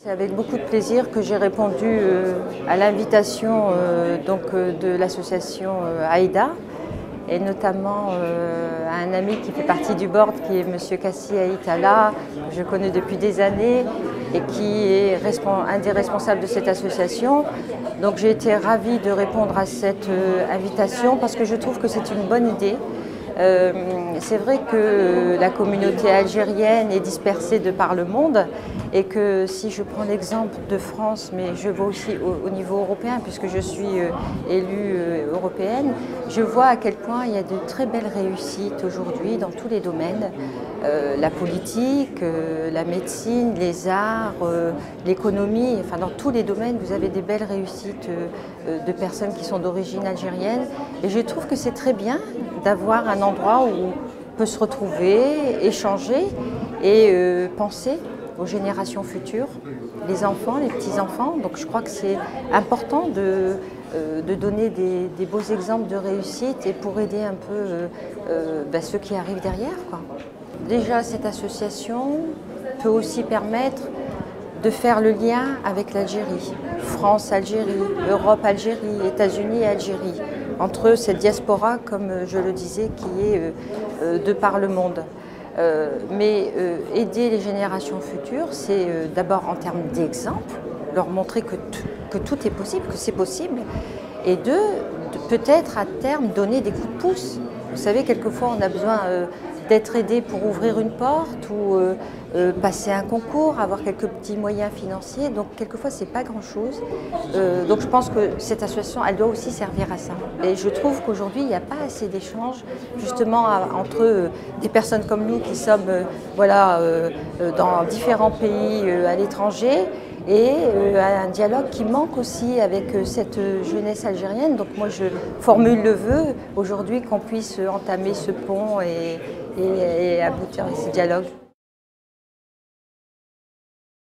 C'est avec beaucoup de plaisir que j'ai répondu à l'invitation de l'association AIDA et notamment à un ami qui fait partie du board qui est M. Kassi Aïtala, que je connais depuis des années et qui est un des responsables de cette association. Donc j'ai été ravie de répondre à cette invitation parce que je trouve que c'est une bonne idée. C'est vrai que la communauté algérienne est dispersée de par le monde et que si je prends l'exemple de France, mais je vois aussi au niveau européen puisque je suis élue européenne, je vois à quel point il y a de très belles réussites aujourd'hui dans tous les domaines, la politique, la médecine, les arts, l'économie, enfin dans tous les domaines vous avez des belles réussites de personnes qui sont d'origine algérienne et je trouve que c'est très bien d'avoir un endroit où on peut se retrouver, échanger et penser aux générations futures, les enfants, les petits-enfants. Donc je crois que c'est important de donner des beaux exemples de réussite et pour aider un peu ceux qui arrivent derrière, quoi. Déjà, cette association peut aussi permettre de faire le lien avec l'Algérie. France-Algérie, Europe-Algérie, États-Unis-Algérie. Entre eux, cette diaspora, comme je le disais, qui est de par le monde. Mais aider les générations futures, c'est d'abord en termes d'exemple, leur montrer que tout est possible, que c'est possible, et de peut-être à terme donner des coups de pouce. Vous savez, quelquefois on a besoin d'être aidé pour ouvrir une porte ou passer un concours, avoir quelques petits moyens financiers. Donc quelquefois c'est pas grand-chose. Donc je pense que cette association, elle doit aussi servir à ça. Et je trouve qu'aujourd'hui il n'y a pas assez d'échanges justement entre des personnes comme nous qui sommes dans différents pays à l'étranger et un dialogue qui manque aussi avec cette jeunesse algérienne. Donc moi je formule le vœu aujourd'hui qu'on puisse entamer ce pont et aboutir à ce dialogue.